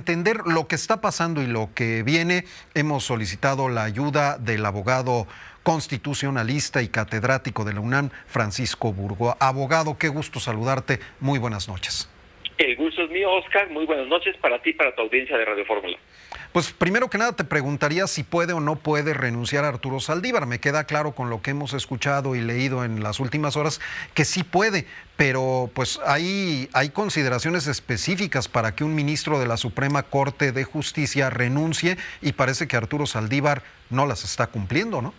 entender lo que está pasando y lo que viene, hemos solicitado la ayuda del abogado constitucionalista y catedrático de la UNAM, Francisco Burgo. Abogado, qué gusto saludarte. Muy buenas noches. El gusto es mío, Oscar. Muy buenas noches para ti y para tu audiencia de Radio Fórmula. Pues primero que nada te preguntaría si puede o no puede renunciar a Arturo Saldívar. Me queda claro con lo que hemos escuchado y leído en las últimas horas que sí puede, pero pues hay consideraciones específicas para que un ministro de la Suprema Corte de Justicia renuncie y parece que Arturo Saldívar no las está cumpliendo, ¿no?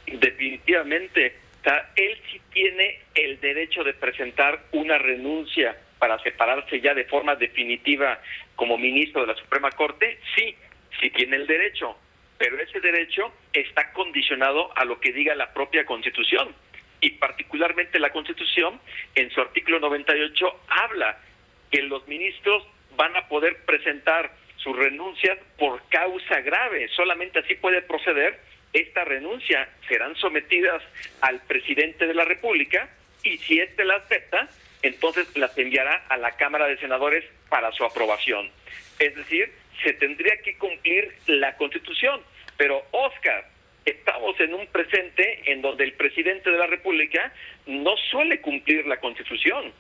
Definitivamente. O sea, él sí tiene el derecho de presentar una renuncia para separarse ya de forma definitiva como ministro de la Suprema Corte. Sí tiene el derecho, pero ese derecho está condicionado a lo que diga la propia Constitución, y particularmente la Constitución en su artículo 98 habla que los ministros van a poder presentar sus renuncias por causa grave. Solamente así puede proceder esta renuncia. Serán sometidas al presidente de la República y si éste la acepta, entonces las enviará a la Cámara de Senadores para su aprobación. Es decir, se tendría que cumplir la Constitución. Pero, Oscar, estamos en un presente en donde el presidente de la República no suele cumplir la Constitución.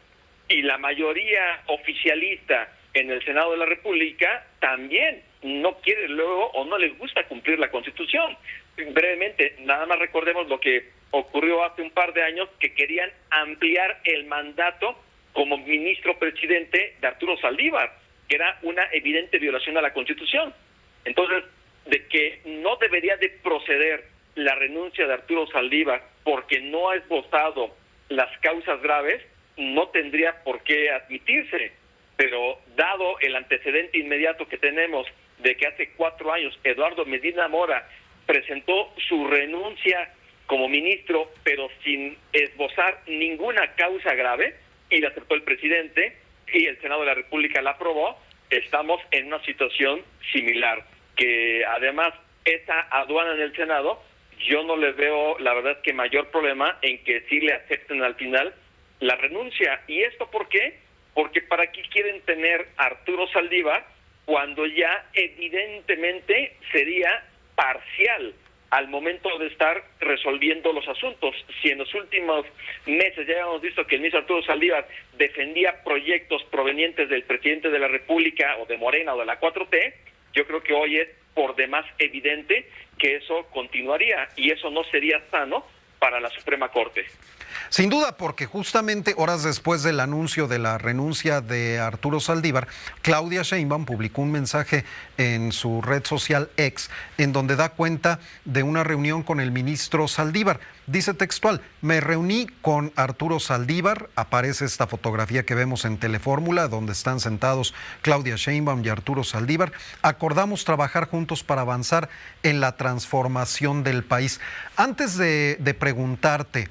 Y la mayoría oficialista en el Senado de la República también no quiere luego o no les gusta cumplir la Constitución. Brevemente, nada más recordemos lo que ocurrió hace un par de años, que querían ampliar el mandato como ministro presidente de Arturo Saldívar, que era una evidente violación a la Constitución. Entonces, de que no debería de proceder la renuncia de Arturo Saldívar porque no ha esbozado las causas graves, no tendría por qué admitirse. Pero dado el antecedente inmediato que tenemos de que hace 4 años Eduardo Medina Mora presentó su renuncia como ministro, pero sin esbozar ninguna causa grave, y la aceptó el presidente, y el Senado de la República la aprobó, estamos en una situación similar, que además esa aduana en el Senado, yo no le veo, la verdad, que mayor problema en que sí le acepten al final la renuncia. ¿Y esto por qué? Porque ¿para qué quieren tener a Arturo Saldívar cuando ya evidentemente sería parcial al momento de estar resolviendo los asuntos? Si en los últimos meses ya hemos visto que el ministro Arturo Saldívar defendía proyectos provenientes del presidente de la República o de Morena o de la 4T, yo creo que hoy es por demás evidente que eso continuaría, y eso no sería sano para la Suprema Corte. Sin duda, porque justamente horas después del anuncio de la renuncia de Arturo Saldívar, Claudia Sheinbaum publicó un mensaje en su red social X, en donde da cuenta de una reunión con el ministro Saldívar. Dice textual: me reuní con Arturo Saldívar. Aparece esta fotografía que vemos en Telefórmula, donde están sentados Claudia Sheinbaum y Arturo Saldívar. Acordamos trabajar juntos para avanzar en la transformación del país. Antes de preguntarte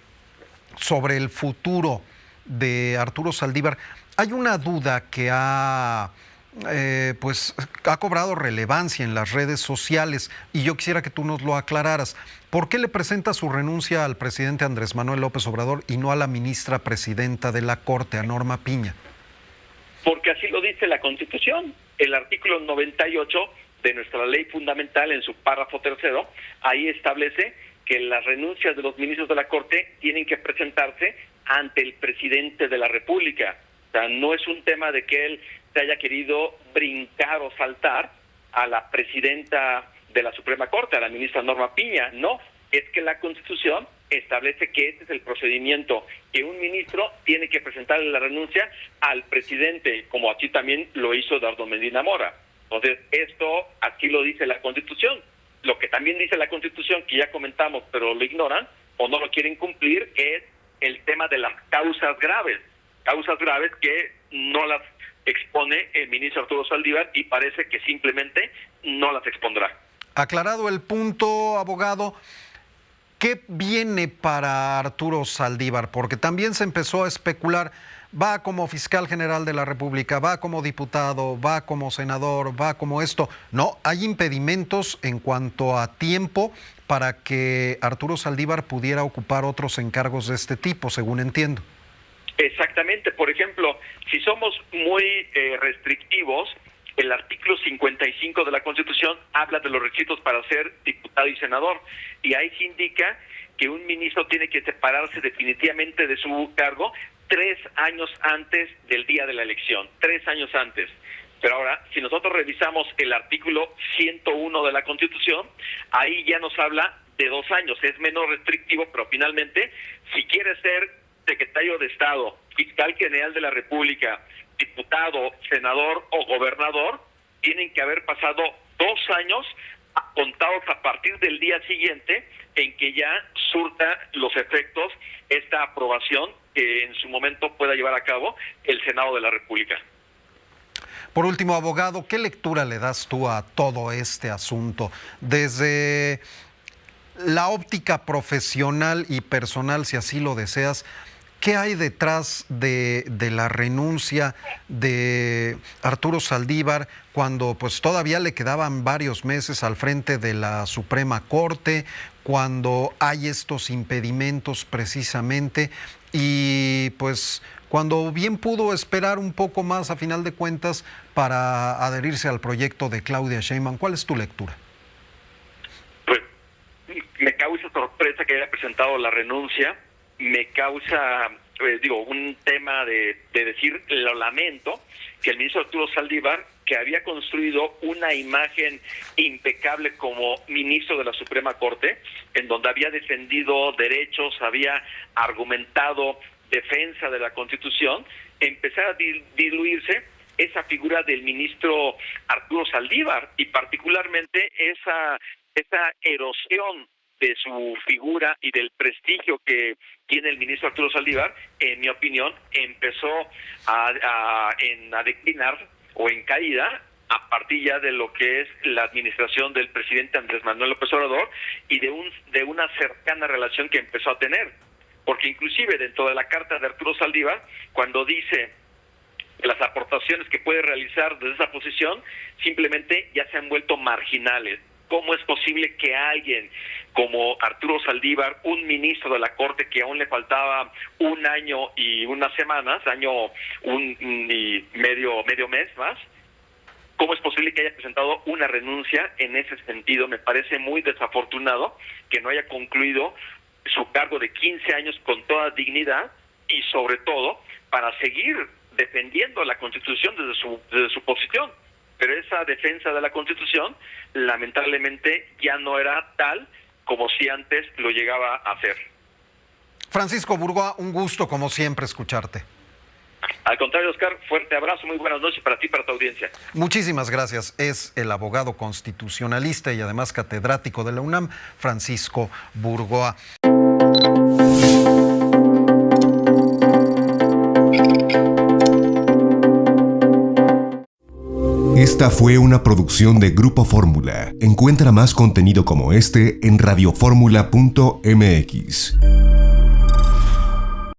sobre el futuro de Arturo Saldívar, hay una duda que ha cobrado relevancia en las redes sociales, y yo quisiera que tú nos lo aclararas. ¿Por qué le presenta su renuncia al presidente Andrés Manuel López Obrador y no a la ministra presidenta de la Corte, a Norma Piña? Porque así lo dice la Constitución. El artículo 98 de nuestra ley fundamental, en su párrafo 3º, ahí establece que las renuncias de los ministros de la Corte tienen que presentarse ante el presidente de la República. O sea, no es un tema de que él se haya querido brincar o saltar a la presidenta de la Suprema Corte, a la ministra Norma Piña. No, es que la Constitución establece que este es el procedimiento, que un ministro tiene que presentarle la renuncia al presidente, como así también lo hizo Eduardo Medina Mora. Entonces, esto aquí lo dice la Constitución. Lo que también dice la Constitución, que ya comentamos, pero lo ignoran o no lo quieren cumplir, es el tema de las causas graves que no las expone el ministro Arturo Saldívar, y parece que simplemente no las expondrá. Aclarado el punto, abogado, ¿qué viene para Arturo Saldívar? Porque también se empezó a especular: va como fiscal general de la República, va como diputado, va como senador, va como esto. No, hay impedimentos en cuanto a tiempo para que Arturo Saldívar pudiera ocupar otros encargos de este tipo, según entiendo. Exactamente. Por ejemplo, si somos muy restrictivos, El artículo 55 de la Constitución habla de los requisitos para ser diputado y senador, y ahí se indica que un ministro tiene que separarse definitivamente de su cargo 3 años antes del día de la elección, 3 años antes. Pero ahora, si nosotros revisamos el artículo 101 de la Constitución, ahí ya nos habla de 2 años, es menos restrictivo, pero finalmente, si quiere ser secretario de Estado, fiscal general de la República, diputado, senador o gobernador, tienen que haber pasado 2 años contados a partir del día siguiente en que ya surta los efectos esta aprobación que en su momento pueda llevar a cabo el Senado de la República. Por último, abogado, ¿qué lectura le das tú a todo este asunto? Desde la óptica profesional y personal, si así lo deseas, ¿qué hay detrás de la renuncia de Arturo Saldívar cuando pues todavía le quedaban varios meses al frente de la Suprema Corte, cuando hay estos impedimentos precisamente y pues cuando bien pudo esperar un poco más a final de cuentas para adherirse al proyecto de Claudia Sheinbaum? ¿Cuál es tu lectura? Pues me causa sorpresa que haya presentado la renuncia, me causa, un tema de decir, lo lamento, que el ministro Arturo Saldívar, que había construido una imagen impecable como ministro de la Suprema Corte, en donde había defendido derechos, había argumentado defensa de la Constitución, empezara a diluirse esa figura del ministro Arturo Saldívar y particularmente esa erosión de su figura y del prestigio que tiene el ministro Arturo Saldívar, en mi opinión, empezó a declinar o en caída a partir ya de lo que es la administración del presidente Andrés Manuel López Obrador y de una cercana relación que empezó a tener. Porque inclusive dentro de la carta de Arturo Saldívar, cuando dice las aportaciones que puede realizar desde esa posición, simplemente ya se han vuelto marginales. ¿Cómo es posible que alguien como Arturo Saldívar, un ministro de la Corte que aún le faltaba 1 año y unas semanas, y medio mes más, cómo es posible que haya presentado una renuncia en ese sentido? Me parece muy desafortunado que no haya concluido su cargo de 15 años con toda dignidad y sobre todo para seguir defendiendo la Constitución desde su posición. Pero esa defensa de la Constitución lamentablemente ya no era tal como si antes lo llegaba a hacer. Francisco Burgoa, un gusto como siempre escucharte. Al contrario, Oscar, fuerte abrazo, muy buenas noches para ti y para tu audiencia. Muchísimas gracias. Es el abogado constitucionalista y además catedrático de la UNAM, Francisco Burgoa. Esta fue una producción de Grupo Fórmula. Encuentra más contenido como este en radioformula.mx.